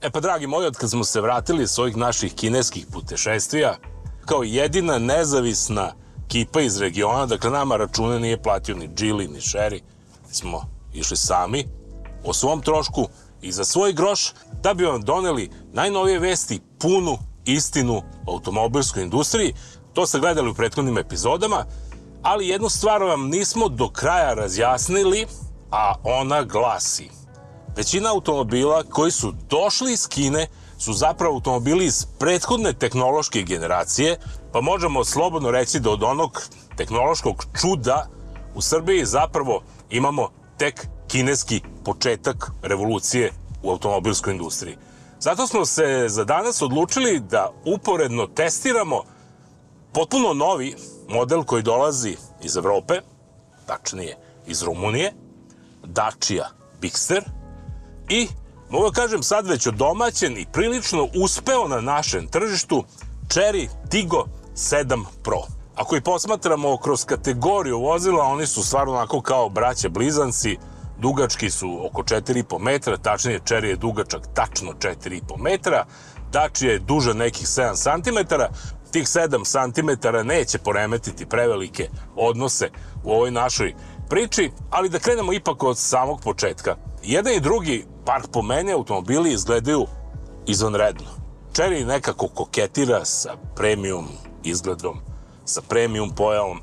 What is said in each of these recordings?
E pa, dragi moji, od kad smo se vratili s ovih naših kineskih putešestvija, kao jedina nezavisna kipa iz regiona, dakle nama račune nije platio ni Džili, ni Šeri, smo išli sami, o svom trošku i za svoj groš, da bi vam doneli najnovije vesti, punu istinu o automobilskoj industriji. To ste gledali u prethodnim epizodama, ali jednu stvar vam nismo do kraja razjasnili, a ona glasi: većina automobila koji su došli iz Kine su zapravo automobili iz prethodne tehnološke generacije, pa možemo slobodno reći da od onog tehnološkog čuda u Srbiji zapravo imamo tek kineski početak revolucije u automobilskoj industriji. Zato smo se za danas odlučili da uporedno testiramo potpuno novi model koji dolazi iz Evrope, tačnije iz Rumunije, Dacia Bigster, i mogu da kažem sad već odomaćen i prilično uspeo na našem tržištu Chery Tiggo 7 Pro. Ako ih posmatramo kroz kategoriju vozila, oni su stvarno onako kao braća blizanci, dugački su oko 4,5 metra, tačnije Chery je dugačak tačno 4,5 metra, Dacia je duža nekih 7 cm, tih 7 cm neće poremetiti prevelike odnose u ovoj našoj priči, ali da krenemo ipak od samog početka. Jedan i drugi, par po meni, automobili izgledaju izvanredno. Chery nekako koketira sa premium izgledom, sa premium pojavom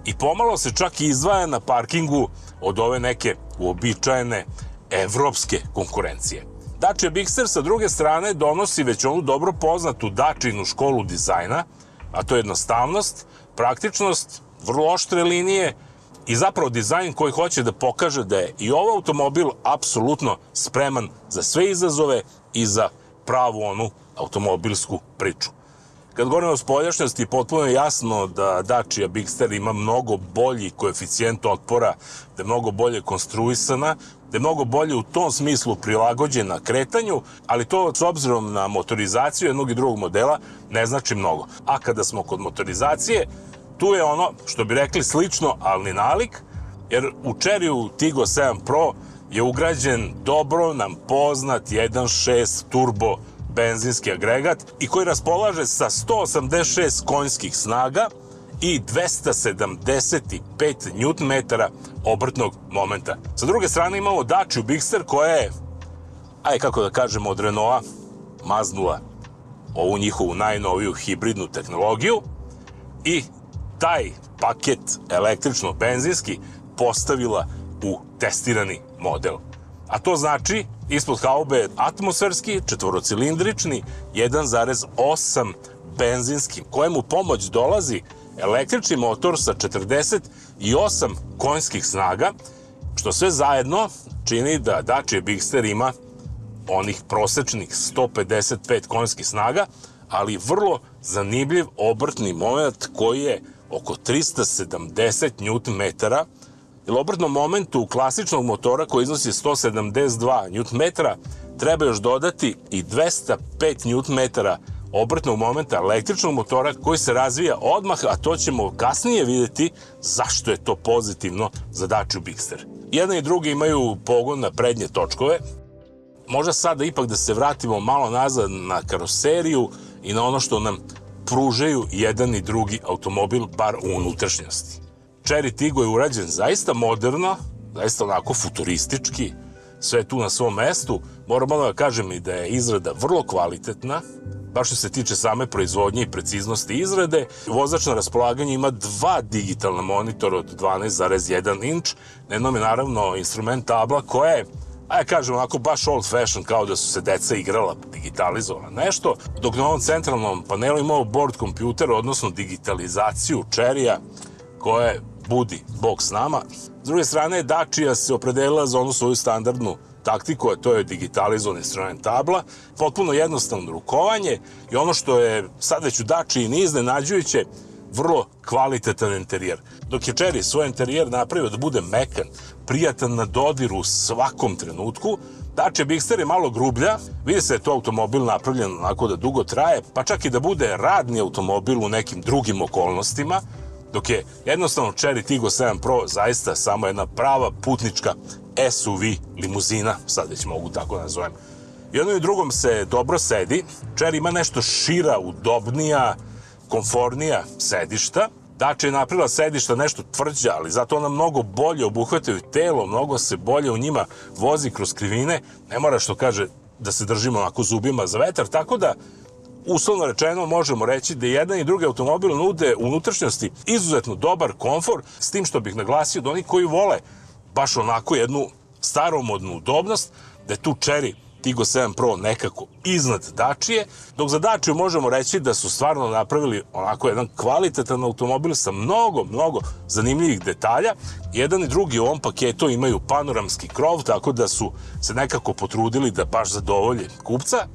i pomalo se čak i izdvaja na parkingu od ove neke uobičajene evropske konkurencije. Dacia Bigster sa druge strane donosi već onu dobro poznatu Daciinu školu dizajna, a to je jednostavnost, praktičnost, vrlo oštre linije i zapravo dizajn koji hoće da pokaže da je i ovaj automobil apsolutno spreman za sve izazove i za pravu onu automobilsku priču. Kad govorimo o spoljašnjosti, potpuno je jasno da Dacia Bigster ima mnogo bolji koeficijent otpora, da je mnogo bolje konstruisana, da je mnogo bolje u tom smislu prilagođena kretanju, ali to s obzirom na motorizaciju jednog i drugog modela ne znači mnogo. A kada smo kod motorizacije, tu je ono, što bi rekli, slično, ali ni nalik, jer u Cheryu Tiggo 7 Pro je ugrađen dobro nam poznat 1.6 turbo benzinski agregat i koji raspolaže sa 186 konjskih snaga i 275 Nm obrtnog momenta. Sa druge strane imamo Dacia Bigster koja je, kako da kažemo, od Renaulta maznula ovu njihovu najnoviju hibridnu tehnologiju i taj paket električno-benzinski postavila u testirani model. A to znači ispod haube atmosferski, četvorocilindrični, 1.8 benzinski, kojemu pomoć dolazi električni motor sa 48 konjskih snaga, što sve zajedno čini da Dacia Bigster ima onih prosečnih 155 konjskih snaga, ali vrlo zanimljiv obrtni moment koji je oko 370 Nm, jer obrtnom momentu klasičnog motora koji iznosi 172 Nm treba još dodati i 205 Nm obrtnog momenta električnog motora koji se razvija odmah, a to ćemo kasnije vidjeti zašto je to pozitivno za Dacia Bigster. Jedan i drugi imaju pogon na prednje točkove. Možda sada ipak da se vratimo malo nazad na karoseriju i na ono što nam pružaju jedan i drugi automobil, bar u unutrašnjosti. Chery Tiggo je urađen zaista moderno, zaista onako futuristički, sve je tu na svom mestu. Moram da kažem i da je izrada vrlo kvalitetna, baš što se tiče same proizvodnje i preciznosti izrade. Vozač na raspolaganju ima dva digitalna monitora od 12,1 inč, na jednom je naravno instrument tabla koja je, kažem, onako baš old fashion, kao da su se deca igrala, digitalizovala nešto, dok na ovom centralnom panelu imamo board kompjuter, odnosno digitalizaciju Cherya, koja budi bog s nama. S druge strane, Dacia se opredelila za onu svoju standardnu taktiku, a to je digitalizovan instrument tabla, potpuno jednostavno rukovanje i ono što je sad već u Dacia nije iznenađujuće, vrlo kvalitetan interijer. Dok je Chery svoj interijer napravio da bude mekan, prijatan na dodir u svakom trenutku, Dacia Bigster je malo grublja, vidi se da je to automobil napravljen onako da dugo traje, pa čak i da bude radni automobil u nekim drugim okolnostima, dok je jednostavno Chery Tiggo 7 Pro zaista samo jedna prava putnička SUV limuzina, sad već mogu tako nazovem. Jednom i drugom se dobro sedi. Chery ima nešto šira, udobnija, komfornija sedišta. Dacia je napravila sedišta nešto tvrđa, ali zato ona mnogo bolje obuhvataju telo, mnogo se bolje u njima vozi kroz krivine. Ne mora, što kaže, da se držimo onako zubima za vetar, tako da uslovno rečeno možemo reći da jedan i drugi automobil nude u unutrašnjosti izuzetno dobar komfor, s tim što bih naglasio da oni koji vole baš onako jednu staromodnu udobnost, da je tu Chery Tiggo 7 Pro nekako iznad Dacije, dok za Daciju možemo reći da su stvarno napravili onako jedan kvalitetan automobil sa mnogo zanimljivih detalja. Jedan i drugi u ovom paketu imaju panoramski krov, tako da su se nekako potrudili da baš zadovolje kupca.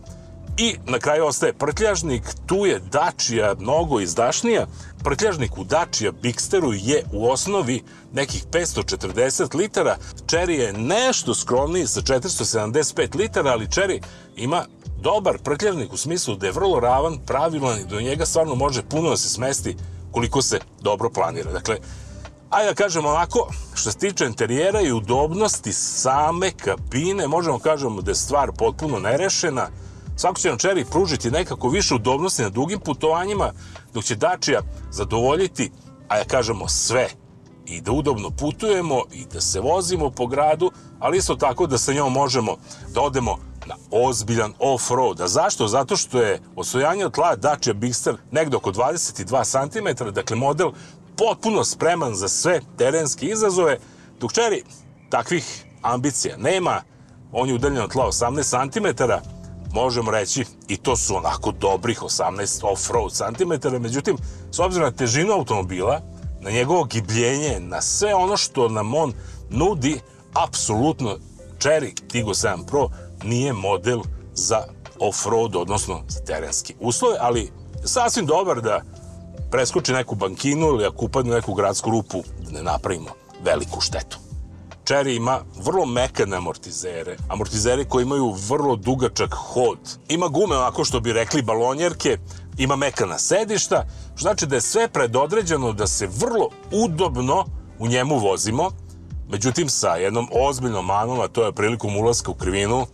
I na kraju ostaje prtljažnik, tu je Dacia mnogo izdašnija. Prtljažnik u Dacia Bigsteru je u osnovi nekih 540 litara, Chery je nešto skromniji sa 475 litara, ali Chery ima dobar prtljažnik u smislu da je vrlo ravan, pravilan i do njega stvarno može puno da se smesti koliko se dobro planira. Dakle, ajde da kažemo onako, što se tiče interijera i udobnosti same kabine, možemo kažemo da je stvar potpuno nerešena. Svako će nam Chery pružiti nekako više udobnosti na dugim putovanjima, dok će Dacia zadovoljiti, ajde da kažemo, sve. I da udobno putujemo i da se vozimo po gradu, ali isto tako da sa njom možemo da odemo na ozbiljan off-road. A zašto? Zato što je osvojanje od tla Dacia Bigster negde oko 22 cm, dakle model potpuno spreman za sve terenske izazove, dok Chery takvih ambicija nema. On je udaljen od tla 18 cm, možemo reći, i to su onako dobrih 18 off-road centimetara, međutim, s obzirom na težinu automobila, na njegovo gibljenje, na sve ono što nam on nudi, apsolutno Chery Tiggo 7 Pro nije model za off-road, odnosno za terenski uslove, ali sasvim dobar da preskoči neku bankinu ili ako upadne neku gradsku rupu, da ne napravimo veliku štetu. Chery ima vrlo mekane amortizere koji imaju vrlo dugačak hod. Ima gume, onako što bi rekli balonjerke, ima mekana sedišta, što znači da je sve predodređeno da se vrlo udobno u njemu vozimo, međutim sa jednom ozbiljnom manom, a to je prilikom ulaska u krivinu,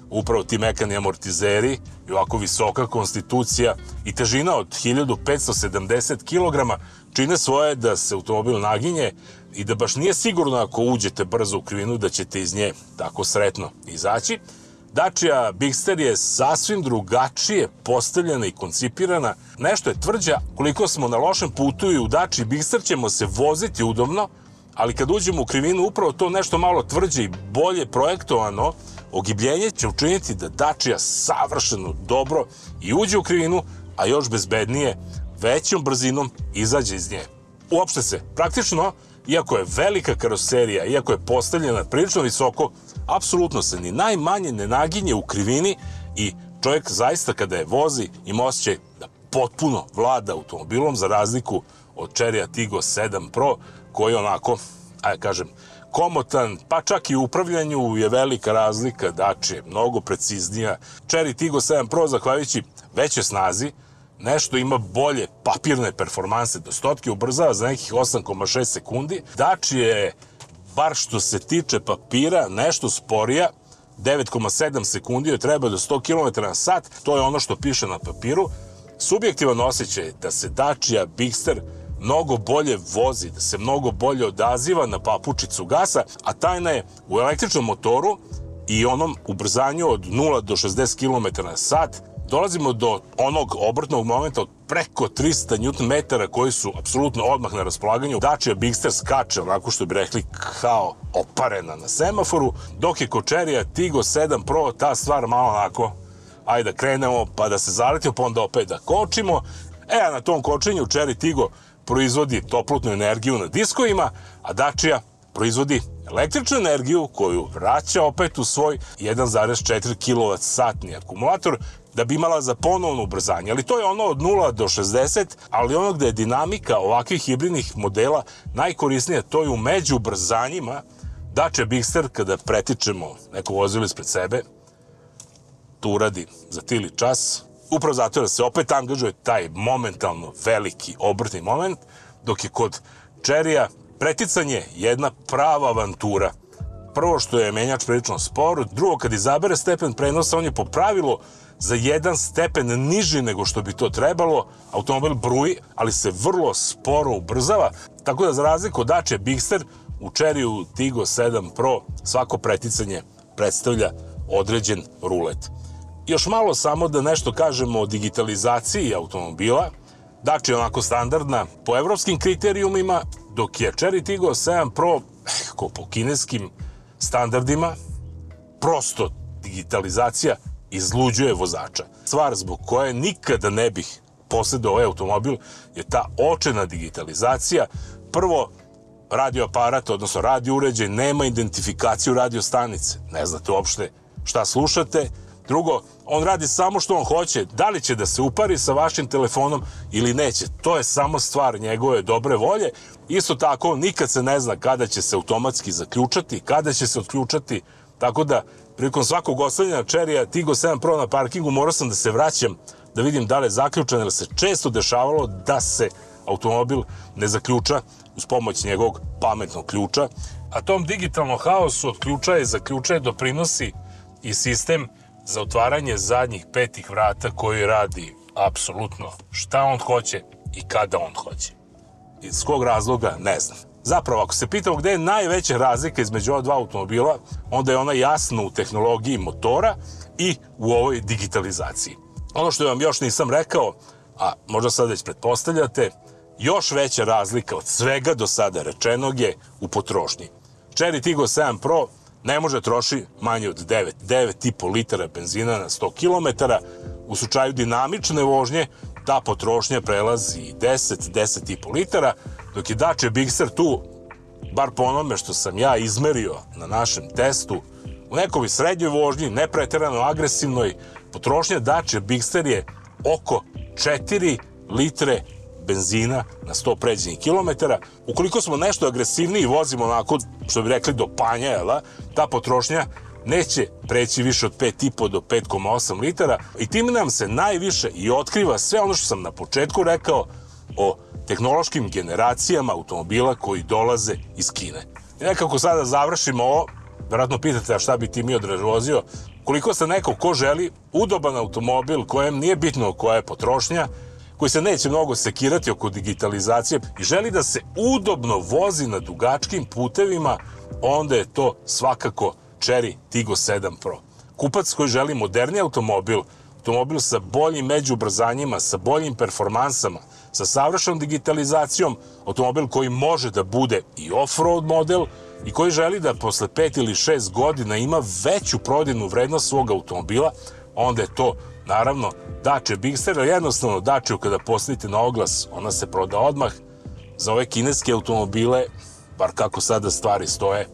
upravo ti mekani amortizeri i ovako visoka konstitucija i težina od 1570 kg čine svoje da se automobil naginje i da baš nije sigurno ako uđete brzo u krivinu da ćete iz nje tako sretno izaći. Dacia Bigster je sasvim drugačije postavljena i koncipirana. Nešto je tvrđa, koliko smo na lošem putu i u Dacia Bigster ćemo se voziti udobno, ali kad uđemo u krivinu upravo to nešto malo tvrđe i bolje projektovano ogibljenje će učiniti da Dacia savršeno dobro i uđe u krivinu, a još bezbednije, većom brzinom izađe iz nje. Uopšte se, praktično, iako je velika karoserija, iako je postavljena prilično visoko, apsolutno se ni najmanje ne naginje u krivini i čovjek zaista kada je vozi ima osjećaj da potpuno vlada automobilom za razliku od Chery Tiggo 7 Pro koji onako, ajde kažem, komotan, pa čak i u upravljanju je velika razlika, Dacia je mnogo preciznija. Chery Tiggo 7 Pro, zahvaljujući veće snazi, nešto ima bolje papirne performanse do stotke, ubrzava za nekih 8,6 sekundi. Dacia je, bar što se tiče papira, nešto sporija, 9,7 sekundi joj treba do 100 km/h, to je ono što piše na papiru. Subjektivan osjećaj je da se Dacia Bigster mnogo bolje vozi, da se mnogo bolje odaziva na papučicu gasa, a tajna je u električnom motoru i onom ubrzanju od 0 do 60 km/h dolazimo do onog obrtnog momenta od preko 300 Nm koji su apsolutno odmah na raspolaganju. Dacia Bigster skače, onako što bi rekli, kao oparena na semaforu, dok je kod Chery Tiggo 7 Pro ta stvar malo onako, ajde da krenemo pa da se zaletimo, pa onda opet da kočimo. A na tom kočenju Chery Tiggo proizvodi toplotnu energiju na diskovima, a Dacia proizvodi električnu energiju koju vraća opet u svoj 1,4 kWh akumulator da bi imala za ponovno ubrzanje. Ali to je ono od 0 do 60, ali ono gde je dinamika ovakvih hibridnih modela najkorisnija, to je u međubrzanjima. Dacia Bigster, kada pretičemo neko vozilo ispred sebe, to uradi za tili čas, upravo zato da se opet angažuje taj momentalno veliki obrtni moment, dok je kod Chery-a preticanje jedna prava avantura. Prvo što je menjač prilično spor, drugo kad izabere stepen prenosa, on je po pravilu za 1 stepen niži nego što bi to trebalo, automobil bruji, ali se vrlo sporo ubrzava, tako da za razliku od Dacia Bigster, u Cherry Tiggo 7 Pro svako preticanje predstavlja određen rulet. Još malo samo da nešto kažemo o digitalizaciji automobila. Dacia je onako standardna po evropskim kriterijumima, dok je Cherry Tiggo 7 Pro po kineskim standardima, prosto digitalizacija izluđuje vozača. Stvar zbog koje nikada ne bih posjedao ovaj automobil je ta očena digitalizacija. Prvo, radio aparat, odnosno radio uređaj, nema identifikaciju radio stanice. Ne znate uopšte šta slušate. Drugo, on radi samo što on hoće. Da li će da se upari sa vašim telefonom ili neće. To je samo stvar njegove dobre volje. Isto tako, nikad se ne zna kada će se automatski zaključati, kada će se otključati. Tako da, prilikom svakog ostavljanja Cherrya Tiggo 7 Pro na parkingu morao sam da se vraćam da vidim da li je zaključan, jer se često dešavalo da se automobil ne zaključa uz pomoć njegovog pametnog ključa. A tom digitalnom haosu od ključa i zaključaja doprinosi i sistem za otvaranje zadnjih petih vrata koji radi apsolutno šta on hoće i kada on hoće. Iz kog razloga, ne znam. Zapravo, ako se pitamo gde je najveća razlika između ova dva automobila, onda je ona jasna u tehnologiji motora i u ovoj digitalizaciji. Ono što vam još nisam rekao, a možda sad već pretpostavljate, još veća razlika od svega do sada rečenog je u potrošnji. Cherry Tiggo 7 Pro ne može troši manje od 9,5 litara benzina na 100 km. U slučaju dinamične vožnje ta potrošnja prelazi 10,5 litara, dok je Dacia Bigster tu, bar po onome što sam ja izmerio na našem testu, u nekoj srednjoj vožnji, ne preterano agresivnoj, potrošnja Dacia Bigster je oko 4 litre benzina na 100 pređenih kilometara. Ukoliko smo nešto agresivniji i vozimo onako, što bi rekli, do panja, ta potrošnja neće preći više od 5,5 do 5,8 litara i time nam se najviše i otkriva sve ono što sam na početku rekao o tehnološkim generacijama automobila koji dolaze iz Kine. I nekako sada završimo ovo, vjerojatno pitate a šta bi ti mi odvozio, koliko ste neko ko želi udoban automobil kojem nije bitno koja je potrošnja, koji se neće mnogo sekirati oko digitalizacije i želi da se udobno vozi na dugačkim putevima, onda je to svakako Cherry Tiggo 7 Pro. Kupac koji želi moderni automobil, automobil sa boljim međubrzanjima, sa boljim performansama, sa savršenom digitalizacijom, automobil koji može da bude i off-road model i koji želi da posle 5 ili 6 godina ima veću prodajnu vrednost svog automobila, onda je to naravno Dacia Bigster, jer jednostavno Dacia kada postavite na oglas, ona se proda odmah. Za ove kineske automobile, bar kako sada stvari stoje,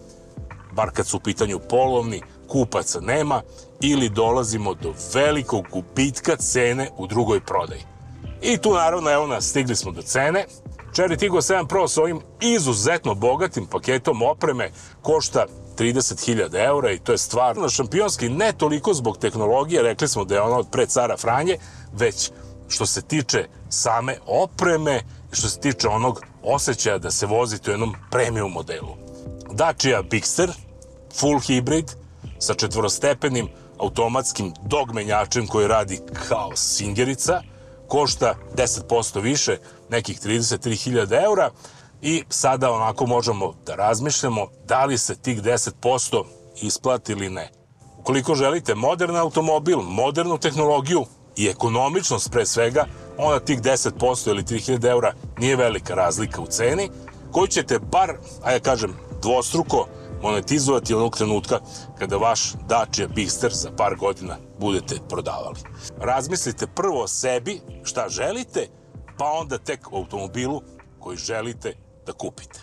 bar kad su u pitanju polovni, kupaca nema ili dolazimo do velikog gubitka cene u drugoj prodaji. I tu naravno, evo nas, stigli smo do cene. Cherry Tiggo 7 Pro sa ovim izuzetno bogatim paketom opreme košta 30.000 eura i to je stvarno šampionski, ne toliko zbog tehnologije, rekli smo da je ona od pre cara Franje, već što se tiče same opreme i što se tiče onog osjećaja da se vozite u jednom premium modelu. Dacia Bigster, full hybrid, sa četvorostepenim automatskim dogmenjačem koji radi kao singerica, košta 10% više, nekih 33.000 eura i sada onako možemo da razmišljamo da li se tih 10% isplati ili ne. Ukoliko želite modern automobil, modernu tehnologiju i ekonomičnost pre svega, onda tih 10% ili 3.000 eura nije velika razlika u ceni, koju ćete bar, ajde kažem, dvostruko monetizovati onog trenutka kada vaš Dacia Bigster za par godina budete prodavali. Razmislite prvo o sebi šta želite, pa onda tek o automobilu koji želite da kupite.